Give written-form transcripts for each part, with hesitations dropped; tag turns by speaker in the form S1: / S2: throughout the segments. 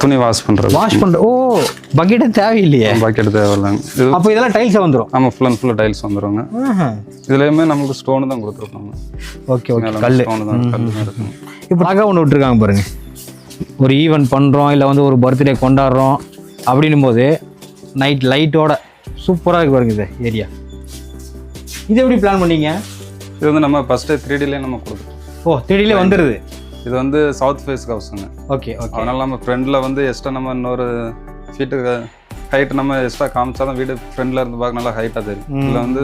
S1: துணி வாஷ் பண்றது.
S2: ஓ பக்கெட் தேவையில்லையே.
S1: பக்கெட் தேவையில்லைங்க.
S2: அப்போ இதெல்லாம் டைல்ஸ் வந்துரும்.
S1: ஆமா, ஃபுல் அண்ட் ஃபுல் டைல்ஸ் வந்துருங்க. இதுலயுமே நமக்கு ஸ்டோன் தான் கொடுத்துருக்காங்க.
S2: ஓகே ஓகே, கல்லு
S1: ஸ்டோன் தான் கல்லு இருக்குங்க.
S2: இப்போ அழகா ஒன்று விட்டுருக்காங்க பாருங்க. ஒரு ஈவெண்ட் பண்ணுறோம் இல்லை வந்து ஒரு பர்த்டே கொண்டாடுறோம் அப்படின்னும் போது நைட் லைட்டோட சூப்பராக இருக்கு பாருங்க இது ஏரியா. இது எப்படி பிளான் பண்ணீங்க?
S1: இது வந்து நம்ம ஃபர்ஸ்ட் 3Dலேயே நம்ம கொடுக்குறோம்.
S2: ஓ 3Dலே வந்துடுது.
S1: இது வந்து சவுத் ஃபேஸ் ஹவுஸுங்க.
S2: Okay okay.
S1: அதனால நம்ம ஃப்ரண்ட்ல வந்து எக்ஸ்ட்ரா நம்ம இன்னொரு ஃபீட்டுக்கு ஹைட் நம்ம எக்ஸ்ட்ரா காமிச்சா தான் வீடு ஃப்ரண்ட்ல இருந்து பார்க்க நல்லா ஹைட்டாக தெரியும். இதில் வந்து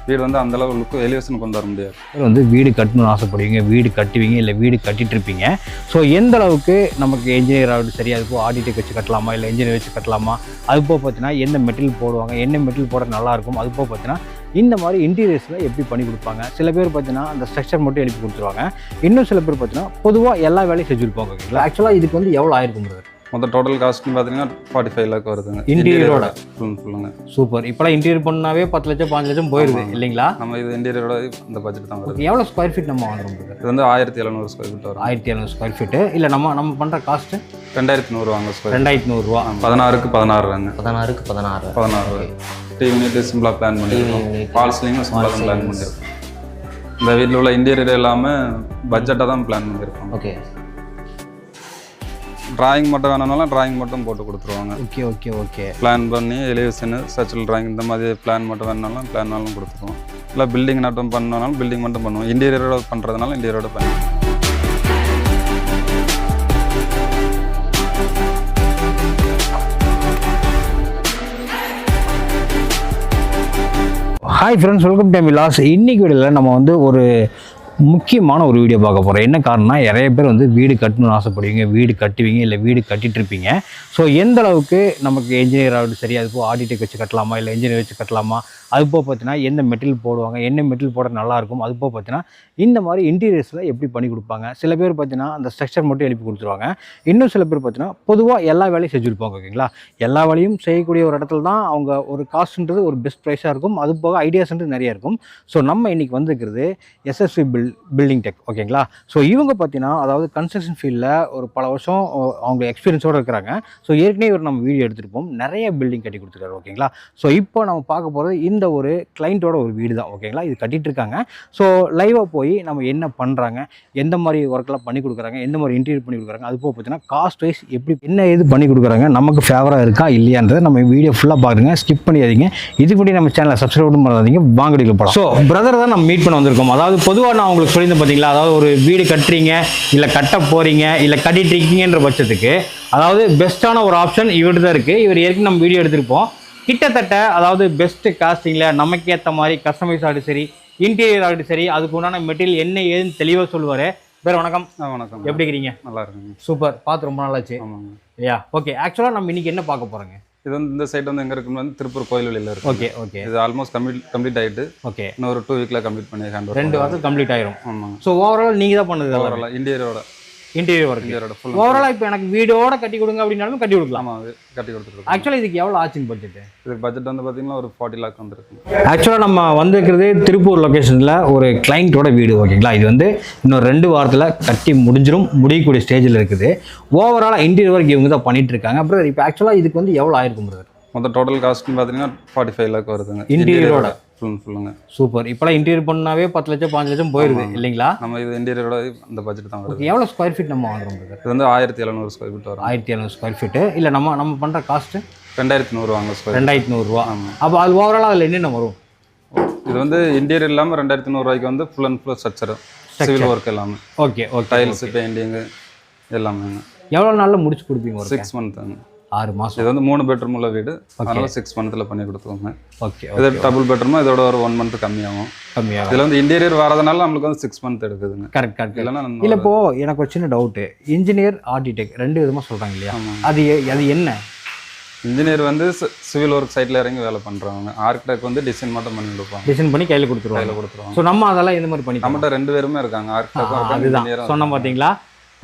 S1: வீடு வந்து அந்த அளவு லுக்கு எலிவேஷன் கொண்டு வர முடியாது.
S2: வந்து வீடு கட்டணும்னு ஆசைப்படுவீங்க, வீடு கட்டுவீங்க இல்லை வீடு கட்டிட்டு இருப்பீங்க. ஸோ எந்த அளவுக்கு நமக்கு என்ஜினியர் ஆகிட்டு சரியா அதுப்போ ஆர்டிடெக் வச்சு கட்டலாமா இல்லை என்ஜினியர் வச்சு கட்டலாமா, அதுப்போ பார்த்தீங்கன்னா எந்த மெட்டீரியல் போடுவாங்க, என்ன மெட்டீரியல் போட நல்லாயிருக்கும், அதுப்போ பார்த்தீங்கன்னா இந்த மாதிரி இன்டீரியர்ஸில் எப்படி பண்ணி கொடுப்பாங்க. சில பேர் பார்த்தீங்கன்னா அந்த ஸ்ட்ரக்சர் மட்டும் எழுப்பி கொடுத்துருவாங்க. இன்னும் சில பேர் பார்த்தீங்கன்னா பொதுவாக எல்லா வேலையும் செஞ்சுருப்பாங்க. ஓகேங்களா? ஆக்சுவலாக இதுக்கு வந்து எவ்வளோ ஆயிருக்கும்?
S1: மொத்தம் டோட்டல் காஸ்ட்னு பார்த்தீங்கன்னா 45 லேக் வருதுங்க.
S2: இன்டீரியரோட
S1: ஃபுல்லுங்க.
S2: சூப்பர். இப்போலாம் இன்டீரியர் பண்ணாவே 10 லட்சம் 5 லட்சம் போயிருது இல்லைங்களா?
S1: நம்ம இது இன்டீரியரோட இந்த பட்ஜெட் தான் வருது.
S2: எவ்வளோ ஸ்கொயர் ஃபீட் நம்ம வாங்குறோம்?
S1: இது வந்து 1700 ஸ்கொயர் ஃபீட் வரும்.
S2: 1700 ஸ்கொயர் ஃபீட்டு. இல்லை நம்ம பண்ணுற காஸ்ட்டு
S1: 2100 வாங்க.
S2: 2100 ரூபா.
S1: 16க்கு 16 வாங்க.
S2: 16க்கு 16
S1: 16 டீ யூனிட் சிம்பிளாக பிளான் பண்ணியிருக்கோம். ஃபால்ஸ்லிங்கும் சிம்பிளாக பிளான் பண்ணியிருக்கோம். இந்த வீட்டில் உள்ள இன்டீரியர் இல்லாமல் பட்ஜெட்டாக தான் பிளான் பண்ணியிருக்கோம்.
S2: ஓகே.
S1: டிராயிங் மட்டும் வேணும்னாலும் டிராயிங் மட்டும் போட்டு கொடுத்துருவாங்க.
S2: Okay okay okay.
S1: பிளான் பண்ணி எலிவேஷனு ஸ்ட்ரக்சரல் டிராயிங் இந்த மாதிரி பிளான் மட்டும் வேணுனாலும் பிளான்னாலும் கொடுத்துருவோம். இல்லை பில்டிங் மட்டும் பண்ணனாலும் பில்டிங் மட்டும் பண்ணுவோம். இன்டீரியரோட பண்ணுறதுனால இன்டீரியரோட பண்ணுவோம்.
S2: Hi friends, welcome to Vilas. இன்னைக்கு வீடியோவில் நம்ம வந்து ஒரு முக்கியமான ஒரு வீடியோ பார்க்க போகிறோம். என்ன காரணம்னா, நிறைய பேர் வந்து வீடு கட்டணும்னு ஆசைப்படுவீங்க, வீடு கட்டுவீங்க இல்லை வீடு கட்டிட்டு இருப்பீங்க. ஸோ எந்த அளவுக்கு நமக்கு என்ஜினியர் ஆகிட்டு சரியா அதுப்போ ஆர்டிடெக் வச்சு கட்டலாமா இல்லை என்ஜினியர் வச்சு கட்டலாமா, அதுப்போ பார்த்தீங்கன்னா எந்த மெட்டீரியல் போடுவாங்க, என்ன மெட்டீரியல் போட நல்லாயிருக்கும், அதுப்போ பார்த்தீங்கன்னா இந்த மாதிரி இன்டீரியர்ஸில் எப்படி பண்ணி கொடுப்பாங்க. சில பேர் பார்த்தீங்கன்னா அந்த ஸ்ட்ரக்சர் மட்டும் எழுப்பி கொடுத்துருவாங்க. இன்னும் சில பேர் பார்த்தீங்கன்னா பொதுவாக எல்லா வேலையும் செஞ்சுருப்பாங்க. ஓகேங்களா? எல்லா வேலையும் செய்யக்கூடிய ஒரு இடத்துல தான் அவங்க ஒரு காஸ்ட்ன்றது ஒரு பெஸ்ட் ப்ரைஸாக இருக்கும். அது போக ஐடியாஸ்ன்றது நிறைய இருக்கும். ஸோ நம்ம இன்றைக்கி வந்துருக்கிறது எஸ்எஸ்வி பில்டிங் டெக். ஓகேங்களா? ஸோ இவங்க பார்த்தீங்கன்னா அதாவது கன்ஸ்ட்ரக்ஷன் ஃபீல்டில் ஒரு பல வருஷம் அவங்க எக்ஸ்பீரியன்ஸோடு இருக்கிறாங்க. ஸோ ஏற்கனவே ஒரு நம்ம வீடியோ எடுத்துருப்போம், நிறைய பில்டிங் கட்டி கொடுத்துருக்காரு. ஓகேங்களா? ஸோ இப்போ நம்ம பார்க்க போகிறது இந்த ஒரு கிளைண்ட்டோட ஒரு வீடு தான். ஓகேங்களா? இது கட்டிட்டு இருக்காங்க. ஸோ லைவாக போய் நம்ம என்ன பண்ணுறாங்க, எந்த மாதிரி ஒர்க்கெலாம் பண்ணி கொடுக்குறாங்க, எந்த மாதிரி இன்டீரியர் பண்ணி கொடுக்குறாங்க, அது போக பார்த்தீங்கன்னா காஸ்ட் வைஸ் எப்படி என்ன இது பண்ணி கொடுக்குறாங்க, நமக்கு ஃபேவராக இருக்கா இல்லையான்றதை நம்ம வீடியோ ஃபுல்லாக பார்க்குறீங்க. ஸ்கிப் பண்ணிடாதீங்க. இதுக்கு முன்னாடி நம்ம சேனலை சப்ஸ்கிரைப் பண்ணாதீங்க. வாங்கடிக்கு போகலாம். ஸோ பிரதர் தான் நம்ம மீட் பண்ண வந்திருக்கோம். அதாவது பொதுவாக நான் உங்களுக்கு சொல்லியிருந்தேன் பார்த்தீங்களா, அதாவது ஒரு வீடு கட்டுறீங்க இல்லை கட்ட போகிறீங்க இல்லை கட்டிட்டு இருக்கீங்கன்ற பட்சத்துக்கு அதாவது பெஸ்ட்டான ஒரு ஆப்ஷன் இவர்கிட்ட தான் இருக்குது. இவர் ஏற்கனவே நம்ம வீடியோ எடுத்திருப்போம். கிட்டத்தட்ட அதாவது பெஸ்ட்டு காஸ்டிங்கில் நமக்கு ஏற்ற மாதிரி கஸ்டமைஸ் ஆகிட்டு சரி, இன்டீரியர் ஆகிட்டு சரி, அதுக்கு உண்டான மெட்டீரியல் என்ன ஏதுன்னு தெளிவாக சொல்லுவார். பேர் வணக்கம்.
S1: வணக்கம்.
S2: எப்படி இருக்கிறீங்க?
S1: நல்லா இருக்குங்க.
S2: சூப்பர். பார்த்து ரொம்ப நாளாச்சு.
S1: ஆமாங்க.
S2: Yeah okay. ஆக்சுவலாக நம்ம இன்னைக்கு என்ன பார்க்க போகிறோங்க?
S1: இது வந்து இந்த சைட் வந்து எங்கே இருக்குன்னு வந்து திருப்பூர் கோயில்வெளியில் இருக்குது.
S2: Okay okay.
S1: இது ஆல்மோஸ்ட் கம்ப்ளீட் ஆகிட்டு
S2: ஓகே.
S1: இன்னொரு 2 வீக்கில் கம்ப்ளீட் பண்ணி
S2: 2 வாரத்துக்கு கம்ப்ளீட் ஆயிரும்.
S1: ஆமாங்க.
S2: ஸோ ஓவரால் நீங்கள் தான் பண்ணுது
S1: ஓவரால் இன்டீரியரோட
S2: இன்டீரியர் ஃபுல் ஓவராலாக இப்போ எனக்கு வீடோட கட்டி கொடுங்க அப்படின்னாலும் கட்டி கொடுக்கலாம்.
S1: ஆமாம், கட்டி கொடுத்துருக்கோம்.
S2: ஆக்சுவலாக இதுக்கு எவ்வளோ ஆச்சுங்க பட்ஜெட்?
S1: இதுக்கு பட்ஜெட் வந்து பார்த்தீங்கன்னா ஒரு 40 லேக் வந்துருக்கு.
S2: ஆக்சுவலாக நம்ம வந்திருக்கிறது திருப்பூர் லொக்கேஷனில் ஒரு கிளைண்ட்டோட வீடு. ஓகேங்களா? இது வந்து இன்னொரு 2 வாரத்தில் கட்டி முடியக்கூடிய ஸ்டேஜில் இருக்குது. ஓவராலாக இன்டீரியர் ஒர்க் இவங்க தான் பண்ணிட்டு இருக்காங்க. அப்புறம் இப்போ ஆக்சுவலாக இதுக்கு வந்து எவ்வளோ ஆயிருக்கும் பிரதர்?
S1: மொத்தம் டோட்டல் காஸ்ட்னு பார்த்தீங்கன்னா 45 லேக் வருதுங்க.
S2: இன்டீரியரோட
S1: ஃபுல்லுங்க.
S2: சூப்பர். இப்போலாம் இன்டீரியர் பண்ணாவே 10 லட்சம் 5 லட்சம் போயிருது இல்லைங்களா?
S1: நம்ம இது இன்டீரியரோட அந்த பட்ஜெட் தான் வருது.
S2: எவ்வளோ ஸ்கொயர் ஃபீட் நம்ம வாங்குறோம்?
S1: இது வந்து 1700 ஸ்கொயர் ஃபீட் வரும்.
S2: 1700 ஸ்கொயர் ஃபீட்டு. இல்லை நம்ம பண்ணுற காஸ்ட்டு
S1: 2100 வாங்க.
S2: 2100 ரூபா. அப்போ அது ஓவராலாக அதில் என்னென்ன வரும்?
S1: இது வந்து இன்டீரியர் இல்லாமல் 2100 ரூபாய்க்கு வந்து full and full structure civil work எல்லாமே.
S2: Okay okay.
S1: டைல்ஸ் பெயிண்டிங்கு எல்லாமே.
S2: எவ்வளோ நாளில் முடிச்சு கொடுப்பீங்க?
S1: 6 மந்த்.
S2: 6 மாதம்.
S1: இது வந்து 3 பெட்ரூம் உள்ள வீடு, அதனால 6 மந்த்தில் பண்ணி கொடுத்துக்கோங்க.
S2: ஓகே.
S1: இது டபுள் பெட்ரூமா இதோட ஒரு 1 மந்த் கம்மியாகும். இதில் வந்து இன்டீரியர் வரதுனால நம்மளுக்கு வந்து 6 மந்த் எடுக்குதுங்க.
S2: கரெக்ட். இல்லைன்னா இல்லை இப்போ எனக்கு ஒரு சின்ன டவுட்டு. இன்ஜினியர் ஆர்டிடெக் 2 விதமாக சொல்கிறாங்க இல்லையா? அது என்ன?
S1: இன்ஜினியர் வந்து சிவில் ஒர்க் சைட்டில் இறங்கி வேலை பண்ணுறவங்க. ஆர்கிடெக்ட் வந்து டிசைன் மட்டும் பண்ணி கொடுப்பாங்க.
S2: டிசைன் பண்ணி கையில் கொடுத்துருவாங்க. ஸோ நம்ம அதெல்லாம் எந்த மாதிரி பண்ணி
S1: நம்மகிட்ட 2 பேருமே இருக்காங்க. ஆர்கிடெக்ட்
S2: அதுதான் சொன்ன பார்த்தீங்களா,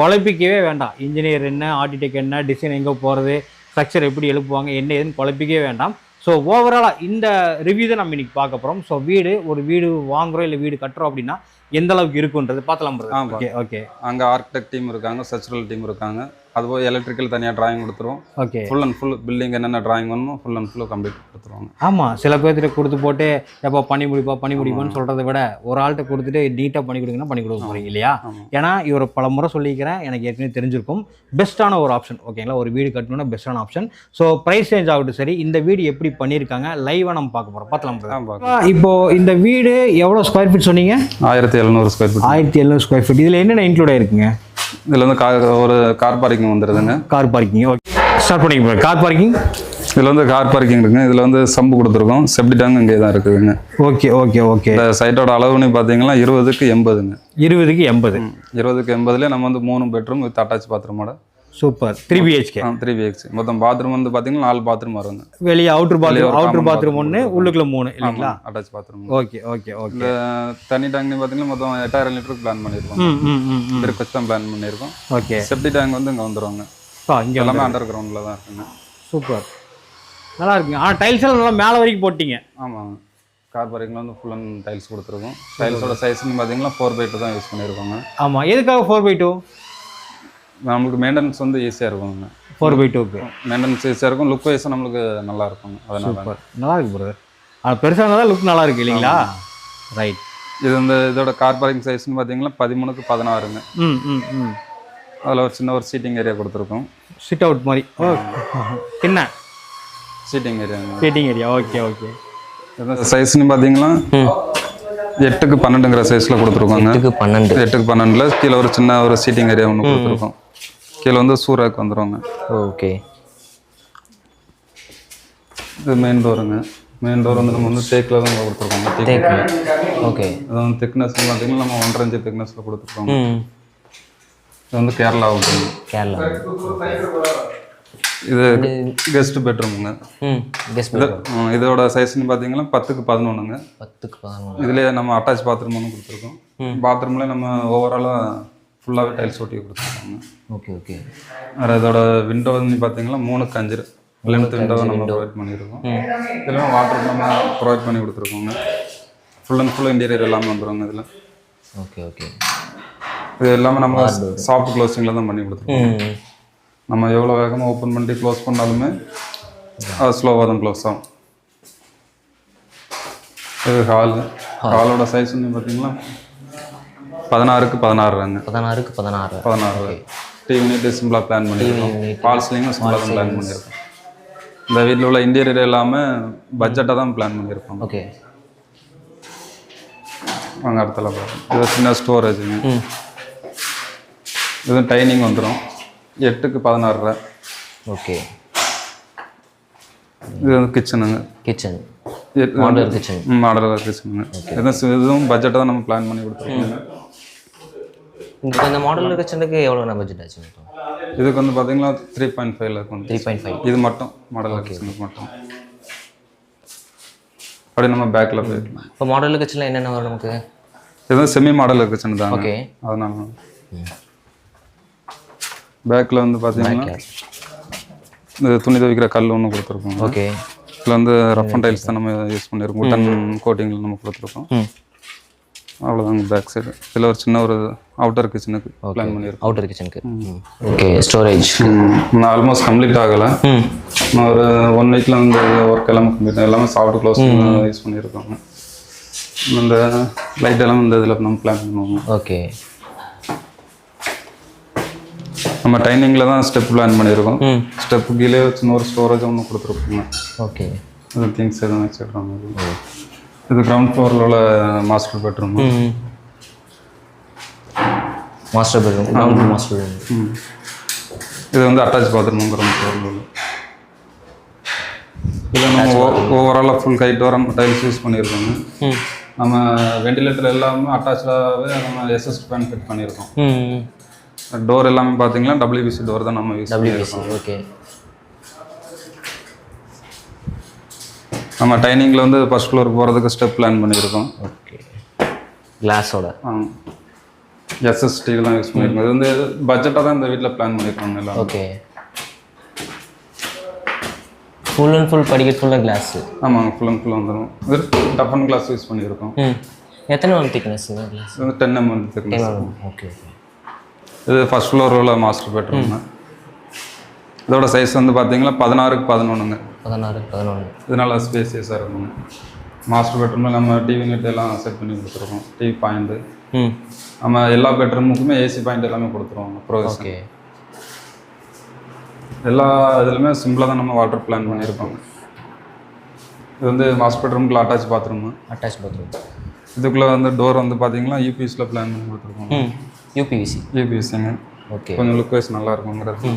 S2: குழப்பிக்கவே வேண்டாம். இன்ஜினியர் என்ன, ஆர்டிடெக் என்ன, டிசைன் எங்கே போகிறது, ஸ்ட்ரக்சர் எப்படி எழுப்புவாங்க, என்ன ஏதுன்னு குழப்பிக்கவே வேண்டாம். ஸோ ஓவராலாக இந்த ரிவ்யூ தான் நம்ம இன்றைக்கி பார்க்க போகிறோம். ஸோ ஒரு வீடு வாங்குகிறோம் இல்லை வீடு கட்டுறோம் அப்படின்னா எந்த அளவுக்கு இருக்குன்றது பார்த்தலாம். Okay okay.
S1: அங்கே ஆர்கிடெக்ட் டீம் இருக்காங்க, ஸ்ட்ரக்சரல் டீம் இருக்காங்க, அதுபோல் எலக்ட்ரிக்கல் தனியாக டிராயிங் கொடுத்துருவோம்.
S2: Okay.
S1: Full and full building என்னென்ன டிராயிங் வேணுமோ ஃபுல் அண்ட் ஃபுல் கம்ப்ளீட் கொடுத்துருவாங்க.
S2: ஆமாம், சில பேர்த்திட்ட கொடுத்து போட்டு எப்போ பண்ணி முடிப்பான்னு சொல்கிறத விட ஒரு ஆள்கிட்ட கொடுத்துட்டு நீட்டாக பண்ணி கொடுங்கன்னா பண்ணி கொடுக்க போகிறீங்க இல்லையா? ஏன்னா இவர் பல முறை சொல்லிக்கிறேன், எனக்கு ஏற்கனவே தெரிஞ்சிருக்கும், பெஸ்ட்டான ஒரு ஆப்ஷன். ஓகேங்களா, ஒரு வீடு கட்டணும்னா பெஸ்ட்டான ஆப்ஷன். ஸோ ப்ரைஸ் ரேஞ்ச் ஆகட்டும் சரி, இந்த வீடு எப்படி பண்ணியிருக்காங்க லைவாக நம்ம பார்க்க போகிறோம். பார்க்கலாம். இப்போ இந்த வீடு எவ்வளோ ஸ்கொயர் ஃபீட் சொன்னீங்க?
S1: 1700 ஸ்கொயர் ஃபீட்.
S2: 1700 square feet. இதில் என்னென்ன இன்க்ளூட் ஆயிருக்குங்க?
S1: இதில் வந்து ஒரு கார் பார்க்கிங் வந்துடுதுங்க.
S2: Car parking. ஓகே, ஸ்டார்ட் பண்ணிக்க. Car parking.
S1: இதில் வந்து கார் பார்க்கிங் இருக்குங்க. இதில் வந்து சம்பு கொடுத்துருக்கோம். செப்டி டேங்க் இங்கே தான் இருக்குதுங்க.
S2: Okay okay okay.
S1: இந்த சைட்டோட அளவுன்னு பார்த்தீங்கன்னா 20க்கு 80ங்க.
S2: 20க்கு 80.
S1: 20க்கு 80ல நம்ம வந்து 3 பெட்ரூம் வித் அட்டாச் பாத்ரூமோட.
S2: சூப்பர். 3 BHK.
S1: 3 BHK. மொத்தம் பாத்ரூம் வந்து பார்த்தீங்கன்னா 4 பாத்ரூம் வருங்க.
S2: வெளியே அவுட்டர் பாத்ரூம் 1, உள்ளுக்குள்ள 3 இல்லைங்களா?
S1: Attach bathroom.
S2: Okay okay okay.
S1: இந்த தண்ணி டேங்க் பார்த்தீங்கன்னா மொத்தம் 8000 லிட்டருக்கு பிளான் பண்ணியிருக்கோம். திருப்பி தான் பிளான் பண்ணியிருக்கோம்.
S2: ஓகே.
S1: செப்டி டேங்க் வந்து இங்கே வந்துடுவாங்க.
S2: இங்கே
S1: எல்லாமே அண்டர் கிரவுண்டில் தான் இருக்குங்க.
S2: சூப்பர், நல்லா இருக்குங்க. ஆனால் டைல்ஸ் எல்லாம் நல்லா மேலே வரைக்கும் போட்டிங்க.
S1: ஆமாங்க. கார் பார்க்கிங்கில் வந்து ஃபுல் அண்ட் டைல்ஸ் கொடுத்துருக்கோம். டைல்ஸோட சைஸ்ன்னு பார்த்தீங்கன்னா 4x2 தான் யூஸ் பண்ணியிருக்கோங்க.
S2: ஆமாம், எதுக்காக 4x2?
S1: நம்மளுக்கு மெயின்டெனன்ஸ் வந்து ஈஸியாக இருக்குங்க.
S2: 4x2க்கு
S1: மெயின்டெனன்ஸ் ஈஸியாக இருக்கும். லுக் வைஸும் நம்மளுக்கு நல்லா இருக்குங்க. அதனால
S2: நல்லா இருக்கு பிரதர். அது பெருசாக இருந்தால் லுக் நல்லா இருக்கு இல்லைங்களா? ரைட்.
S1: இது வந்து இதோட கார் பார்க்கிங் சைஸ்ன்னு பார்த்தீங்கன்னா 13க்கு 16ங்க. அதில் ஒரு சின்ன ஒரு சீட்டிங் ஏரியா கொடுத்துருக்கோம்.
S2: சிட் அவுட் மாதிரி. ஓ, என்ன
S1: சீட்டிங் ஏரியாங்க.
S2: Seating area. Okay okay.
S1: சைஸ்ன்னு பார்த்தீங்கன்னா 8க்கு 12ங்கிற சைஸில் கொடுத்துருக்கோங்க. 8க்கு 12ல கீழே ஒரு சின்ன ஒரு சீட்டிங் ஏரியா ஒன்று கொடுத்துருக்கோம். கீழே வந்து சூறாக்கு வந்துடுவாங்க.
S2: ஓகே.
S1: இது மெயின் டோருங்க. மெயின் டோர் வந்து நம்ம வந்து தேக்கில் தான் கொடுத்துருக்கோங்க.
S2: ஓகே.
S1: அது வந்து திக்னஸ்ன்னு பார்த்தீங்கன்னா நம்ம 1.5 இன்ச் திக்னஸில் கொடுத்துருக்கோங்க. இது வந்து கேரளா அவுட்டுங்க.
S2: கேரளா.
S1: இது கெஸ்ட் பெட்ரூமுங்க. இதோட சைஸ்ன்னு பார்த்தீங்கன்னா 10க்கு 11ங்க.
S2: 10க்கு 11.
S1: இதுலேயே நம்ம அட்டாச் பாத்ரூம் ஒன்று கொடுத்துருக்கோம். பாத்ரூமில் நம்ம ஓவராலாக ஃபுல்லாகவே டைல்ஸ் ஒட்டி கொடுத்துருக்காங்க.
S2: Okay okay.
S1: வேறு இதோட விண்டோ வந்து பார்த்தீங்கன்னா 3க்கு 5 லென்த் விண்டோவை நம்ம ப்ரொவைட் பண்ணியிருக்கோம். இதெல்லாம் வாட்டர் நம்ம ப்ரொவைட் பண்ணி கொடுத்துருக்கோங்க. ஃபுல் அண்ட் ஃபுல் இன்டீரியர் எல்லாமே வந்துடுவாங்க இதில்.
S2: Okay okay.
S1: இது எல்லாமே நம்ம சாஃப்ட் க்ளோசிங்கில் தான் பண்ணி கொடுத்துருக்கோம். நம்ம எவ்வளோ வேகமாக ஓப்பன் பண்ணி க்ளோஸ் பண்ணாலுமே அது ஸ்லோவாக தான் க்ளோஸ் ஆகும். இது ஹாலோட சைஸ் வந்து பார்த்தீங்கன்னா 16க்கு 16ங்க.
S2: 16க்கு 16.
S1: 16. டிவி யூனிட் சிம்பிளாக பிளான் பண்ணியிருக்கோம். ஃபால்ஸ்லிங்கும் சிம்பிளாக தான் பிளான் பண்ணியிருக்கோம். இந்த வீட்டில் உள்ள இன்டீரியர் எல்லாமே பட்ஜெட்டாக தான் பிளான் பண்ணியிருக்கோம்.
S2: ஓகே.
S1: வாங்க அடுத்தல பார்ப்போம். இது சின்ன ஸ்டோரேஜுங்க. இது டைனிங் வந்துடும். 8க்கு 16.
S2: ஓகே.
S1: இது வந்து கிச்சனுங்க.
S2: கிச்சன். Modeller kitchen.
S1: மாடலர் கிச்சனுங்க. இதுவும் பட்ஜெட்டாக தான் நம்ம பிளான் பண்ணி கொடுத்துருக்கோங்க.
S2: இந்த மாடலர் கிச்சனுக்கு எவ்வளோ பட்ஜெட் ஆச்சு?
S1: இதுக்கு வந்து பார்த்தீங்கன்னா 3.5 இருக்கும்.
S2: 3.5.
S1: இது மட்டும் மாடலர் கிச்சனுக்கு மட்டும். அப்படியே நம்ம பேக்கில் போயிருக்கலாம்.
S2: இப்போ மாடலர் கிச்சனில் என்னென்ன வரும் நமக்கு?
S1: இது செமி மாடலர் கிச்சன் தான்.
S2: ஓகே.
S1: அதனால பேக்கில் வந்து பார்த்தீங்கன்னா இந்த துணி துவைக்கிற கல் ஒன்று கொடுத்துருக்கோம்.
S2: ஓகே.
S1: இதில் வந்து ரஃப் அண்ட் டைல்ஸ் தான் நம்ம யூஸ் பண்ணியிருக்கோம். உட்டன் கோட்டிங்கில் நம்ம கொடுத்துருக்கோம். அவ்வளோதாங்க பேக் சைடு. இதில் ஒரு சின்ன ஒரு அவுட்டர் கிச்சனுக்கு பிளான் பண்ணியிருக்கோம்.
S2: அவுட்டர் கிச்சனுக்கு. ஓகே. ஸ்டோரேஜ்
S1: ஆல்மோஸ்ட் கம்ப்ளீட் ஆகலை. நான் ஒரு 1 வீக்கில் வந்து ஒர்க் எல்லாமே கம்ப்ளீட் எல்லாமே சாஃப்ட் க்ளோஸ் யூஸ் பண்ணியிருக்கோங்க. இந்த லைட் எல்லாம் இந்த இதில் நம்ம பிளான் பண்ணுவோங்க.
S2: ஓகே.
S1: நம்ம டைனிங்கில் தான் ஸ்டெப் பிளான் பண்ணியிருக்கோம். ஸ்டெப்பு கீழே சின்ன ஒரு ஸ்டோரேஜ் ஒன்று கொடுத்துருக்கோங்க.
S2: ஓகே.
S1: இது திங்ஸ் எதுவும் வச்சுக்கிற மாதிரி. இது கிரவுண்ட் ஃப்ளோரில் உள்ள master bedroom.
S2: Master bedroom. Master bedroom.
S1: இது வந்து அட்டாச் பாத்ரூம் கிரவுண்ட் ஃப்ளோரில் உள்ள. இதில் நம்ம ஓவராலாக ஃபுல் ஹைட் வர டைல்ஸ் யூஸ் பண்ணியிருக்கோங்க. நம்ம வெண்டிலேட்டர் எல்லாமே அட்டாச்சாகவே நம்ம எஸ்எஸ் ஃபேன் ஃபிட் பண்ணியிருக்கோம். டோர் எல்லாமே பார்த்தீங்கன்னா WBC டோர் தான் நம்ம யூஸ் பண்ணியிருக்கோம்.
S2: ஓகே.
S1: நம்ம டைனிங்கில் வந்து ஃபர்ஸ்ட் ஃப்ளோருக்கு போகிறதுக்கு ஸ்டெப் பிளான் பண்ணியிருக்கோம்.
S2: ஓகே. கிளாஸோட
S1: எஸ்எஸ் ஸ்டீல் தான் யூஸ் பண்ணியிருக்கோம். இது வந்து பட்ஜெட்டாக தான் இந்த வீட்டில் பிளான் பண்ணியிருக்கோம் எல்லாம்.
S2: ஓகே. ஃபுல் அண்ட் ஃபுல் படிக்கட் ஃபுல்லாக கிளாஸ்.
S1: ஆமாங்க, ஃபுல் அண்ட் ஃபுல் வந்துடும். இது டஃபன் கிளாஸ் யூஸ் பண்ணியிருக்கோம்.
S2: எத்தனை mm திக்னஸ் கிளாஸ்?
S1: இது 10 mm திக்னஸ்.
S2: ஓகே.
S1: இது ஃபர்ஸ்ட் ஃப்ளோர் உள்ள மாஸ்டர் பெட்ரூம். இதோட சைஸ் வந்து பார்த்தீங்கன்னா 16க்கு 11ங்க.
S3: 16க்கு 11.
S1: இதனால ஸ்பேசியஸாக இருக்குங்க. மாஸ்டர் பெட்ரூமில் நம்ம டிவி நெட் எல்லாம் செட் பண்ணி கொடுத்துருக்கோம். டிவி பாயிண்ட்டு நம்ம எல்லா பெட்ரூமுக்குமே ஏசி பாயிண்ட் எல்லாமே கொடுத்துருவோம். Provision
S3: okay.
S1: எல்லா இதுலையுமே சிம்பிளாக தான் நம்ம வாட்டர் பிளான் பண்ணியிருக்கோம். இது வந்து மாஸ்டர் பெட்ரூமுக்குள்ள அட்டாச் பாத்ரூம். இதுக்குள்ளே வந்து டோர் வந்து பார்த்தீங்கன்னா யூபிஎஸ்சில் பிளான் பண்ணி கொடுத்துருக்கோம். யூபிஎஸ்சிங்க.
S3: ஓகே.
S1: கொஞ்சம் லுக் வைஸ் நல்லா இருக்குங்கிறது.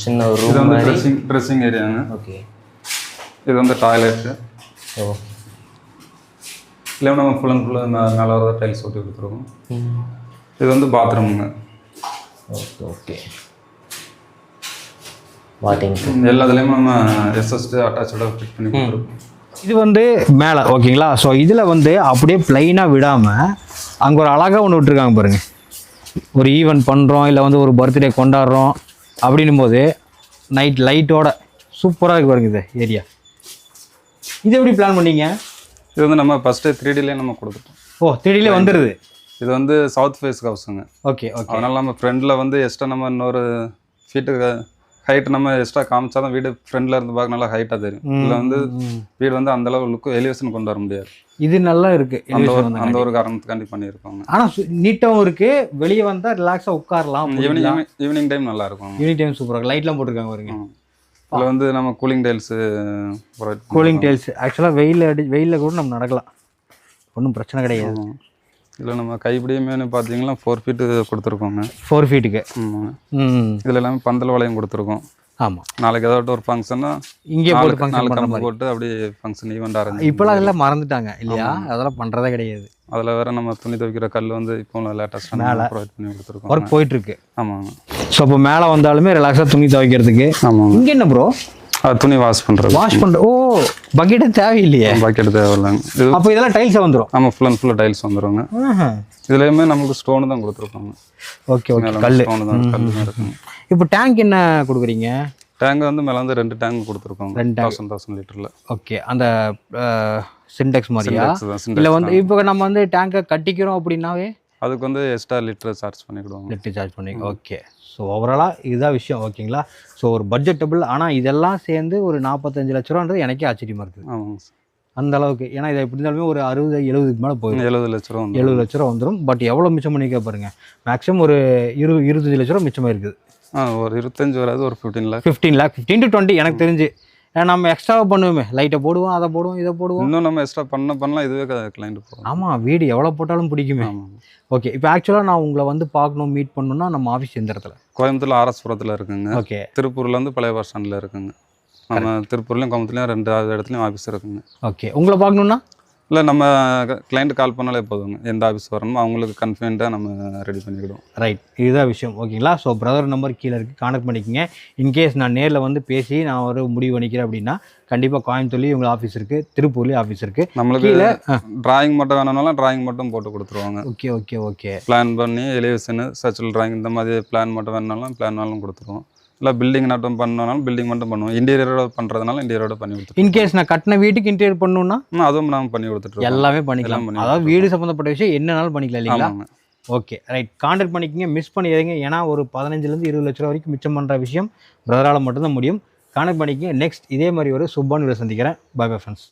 S3: சின்ன ஒரு
S1: இது
S3: ரூம்
S1: வந்து ட்ரெஸ்ஸிங் ஏரியாங்க.
S3: ஓகே.
S1: இது வந்து டாய்லெட்டு.
S3: ஓ.
S1: இல்லை நம்ம ஃபுல் அண்ட் ஃபுல்லாக மேலே வர டைல்ஸ் ஒட்டி கொடுத்துருக்கோம். இது வந்து பாத்ரூமுங்க.
S3: Okay okay. வாட்டிங்
S2: எல்லா இதுலேயுமே நம்ம
S1: எஸ்எஸ்டி அட்டாச்சோட ஃபிட் பண்ணி கொடுத்துருக்கோம்.
S2: இது வந்து மேலே ஓகேங்களா. ஸோ இதில் வந்து அப்படியே ப்ளைனாக விடாமல் அங்கே ஒரு அழகாக ஒன்று விட்டுருக்காங்க பாருங்கள். ஒரு ஈவெண்ட் பண்ணுறோம் இல்லை வந்து ஒரு பர்த்டே கொண்டாடுறோம் அப்படின்னும் போது நைட் லைட்டோட சூப்பராக இருக்கு பாருங்க இது ஏரியா. இது எப்படி பிளான் பண்ணீங்க?
S1: இது வந்து நம்ம ஃபஸ்ட்டு 3Dலேயே நம்ம கொடுத்துட்டோம்.
S2: ஓ 3Dலே வந்துடுது.
S1: இது வந்து சவுத் ஃபேஸ் ஹவுஸுங்க.
S2: Okay okay.
S1: அதனால் நம்ம ஃப்ரெண்டில் வந்து எக்ஸ்ட்ரா நம்ம இன்னொரு ஃபீட்டுக்கு ஹைட் நம்ம எக்ஸ்ட்ரா காமிச்சா தான் வீடு ஃப்ரெண்டில் இருந்து பார்க்க நல்லா ஹைட்டாக தெரியும். இதில் வந்து வீடு வந்து அந்தளவு லுக்கு எலிவேஷன் கொண்டு வர முடியாது.
S2: இது நல்லா இருக்கு.
S1: அந்த ஒரு காரணத்துக்காண்டி பண்ணியிருக்கோங்க.
S2: ஆனால் நீட்டாகவும் இருக்கு. வெளியே வந்தால் ரிலாக்ஸாக உட்காரலாம்.
S1: ஈவினிங் டைம் நல்லா இருக்கும்.
S2: ஈவினிங் டைம் சூப்பராக லைட்லாம் போட்டிருக்காங்க பாருங்க.
S1: இதில் வந்து நம்ம கூலிங் டைல்ஸு
S2: ஆக்சுவலாக வெயிலில் கூட நம்ம நடக்கலாம், ஒன்றும் பிரச்சனை கிடையாது.
S1: இதில் நம்ம கைப்பிடியுமே பார்த்தீங்கன்னா 4 ஃபீட்டு கொடுத்துருக்கோங்க.
S2: 4 ஃபீட்டுக்கு.
S1: இதில் எல்லாமே பந்தல் வளையம் கொடுத்துருக்கோம்.
S2: ஆமாம்.
S1: நாளைக்கு ஏதாவது ஒரு ஃபங்க்ஷன்னா
S2: இங்கே போட்டு ஃபங்க்ஷன்
S1: போட்டு அப்படியே ஃபங்க்ஷன் ஈவெண்ட் ஆரம்பிச்சு.
S2: இப்போலாம் அதெல்லாம் மறந்துட்டாங்க இல்லையா? அதெல்லாம் பண்ணுறதே கிடையாது.
S1: அதில் வேறு நம்ம துணி துவைக்கிற கல் வந்து இப்போ லேட்டஸ்ட்டாக மேலே ப்ரொவைட் பண்ணி கொடுத்துருக்கோம்.
S2: ஒர்க் போயிட்டுருக்கு.
S1: ஆமாங்க.
S2: ஸோ இப்போ மேலே வந்தாலுமே ரிலாக்ஸாக துணி துவைக்கிறதுக்கு.
S1: ஆமாங்க.
S2: இங்கே என்ன ப்ரோ?
S1: துணி வாஷ் பண்ணுறது.
S2: ஓ பக்கெட்டே தேவையில்லையே.
S1: பக்கெட் தேவையில்லைங்க.
S2: அப்போ இதெல்லாம் டைல்ஸாக வந்துடும்.
S1: ஆமாம், ஃபுல் அண்ட் ஃபுல்லாக டைல்ஸ் வந்துடுங்க. இதுலேயுமே நமக்கு ஸ்டோனு தான் கொடுத்துருக்காங்க.
S2: Okay okay. கல்
S1: ஸ்டோனு தான் கல் இருக்குங்க.
S2: இப்போ டேங்க் என்ன கொடுக்குறீங்க?
S1: டேங்க் வந்து மேலே வந்து 2 டேங்க் கொடுத்துருக்கோம். 1000 லிட்டரில்.
S2: ஓகே. அந்த சின்டெக்ஸ் மாதிரியா? இல்லை வந்து இப்போ நம்ம வந்து டேங்கை கட்டிக்கிறோம் அப்படின்னாவே
S1: அதுக்கு வந்து எக்ஸ்ட்ரா லிட்டர் சார்ஜ் பண்ணிக்கிடுவாங்க.
S2: லிட்டர் சார்ஜ் பண்ணி. ஓகே. ஸோ ஓவராலாக இதுதான் விஷயம். ஓகேங்களா. ஸோ ஒரு பட்ஜெட்டபிள். ஆனால் இதெல்லாம் சேர்ந்து ஒரு 45 லட்ச ரூபான்றது எனக்கே ஆச்சரியமாக இருக்குது.
S1: ஆமாங்க.
S2: அந்த அளவுக்கு. ஏன்னா இதை எப்படி இருந்தாலுமே ஒரு 60-70க்கு மேலே போயிடும்.
S1: 70 லட்ச ரூபா.
S2: 70 லட்ச ரூபா வந்துடும். பட் எவ்வளோ மிச்சம் பண்ணிக்க பாருங்க. மேக்ஸிமம் ஒரு 25 லட்ச ரூபா மிச்சமாக இருக்குது.
S1: ஒரு 25 வராது, ஒரு 15 லேக்.
S2: 15 to 20 எனக்கு தெரிஞ்சு. நம்ம எக்ஸ்ட்ராவாக பண்ணுவோமே, லைட்டை போடுவோம், அதை போடுவோம், இதை போடுவோம்.
S1: இன்னும் நம்ம எக்ஸ்ட்ரா பண்ணலாம். இதுவே கிளைண்ட் போகும்.
S2: ஆமாம், வீடு எவ்வளோ போட்டாலும் பிடிக்குமே. ஓகே. இப்போ ஆக்சுவலாக நான் உங்களை வந்து பார்க்கணும், மீட் பண்ணணும்னா நம்ம ஆஃபீஸ் எந்த இடத்துல?
S1: கோயம்புத்தூர்ல ஆர்எஸ்புரத்தில் இருக்குங்க.
S2: ஓகே.
S1: திருப்பூர்ல வந்து பழைய பஸ் ஸ்டாண்டில் இருக்குங்க. நம்ம திருப்பூர்லையும் கோயம்புத்தூர்லையும் 2 இடத்துலையும் ஆஃபீஸ் இருக்குங்க.
S2: ஓகே. உங்களை பார்க்கணுன்னா
S1: இல்லை, நம்ம கிளைண்ட் கால் பண்ணாலே போதுங்க. எந்த ஆஃபீஸ் வரணுமோ அவங்களுக்கு கன்ஃபிடென்ட்டாக நம்ம ரெடி பண்ணிக்கிடுவோம்.
S2: ரைட். இதுதான் விஷயம். ஓகேங்களா. ஸோ பிரதர் நம்பர் கீழே இருக்குது, கான்டாக்ட் பண்ணிக்கோங்க. இன்கேஸ் நான் நேரில் வந்து பேசி நான் ஒரு முடிவு பண்ணிக்கிறேன் அப்படின்னா கண்டிப்பாக கோயம்புத்தூர்லேயும் உங்கள் ஆஃபீஸ் இருக்குது, திருப்பூர்லேயும் ஆஃபீஸ் இருக்குது.
S1: நம்மளுக்கு டிராயிங் மட்டும் வேணும்னாலும் டிராயிங் மட்டும் போட்டு கொடுத்துருவாங்க.
S2: Okay okay okay.
S1: பிளான் பண்ணி எலிவேஷனு, சர்ச்சுவல் டிராயிங் இந்த மாதிரி பிளான் மட்டும் வேணுனாலும் பிளான் கொடுத்துருவோம். இல்லை பில்டிங் மட்டும் பண்ணனாலும் பில்டிங் மட்டும் பண்ணுவோம். இன்டீரியரோட பண்ணுறதுனால இன்டீரியரோட பண்ணி கொடுத்துருவோம்.
S2: இன்கேஸ் நான் கட்டின வீட்டுக்கு இன்டீரியர் பண்ணணும்னா
S1: அதுவும் நம்ம பண்ணி கொடுத்துருவோம்.
S2: எல்லாமே பண்ணிக்கலாம். அதாவது வீடு சம்மந்தப்பட்ட விஷயம் என்னன்னாலும் பண்ணிக்கலாம் இல்லைங்களா? Okay right. கான்டாக்ட் பண்ணிக்கங்க, மிஸ் பண்ணிடுங்க. ஏன்னா ஒரு 15 to 20 லட்ச ரூபா வரைக்கும் மிச்சம் பண்ணுற விஷயம் பிரதரால் மட்டும்தான் முடியும். கான்டாக்ட் பண்ணிக்கங்க. நெக்ஸ்ட் இதே மாதிரி ஒரு சூப்பரான வீடியோ சந்திக்கிறேன். Bye bye friends.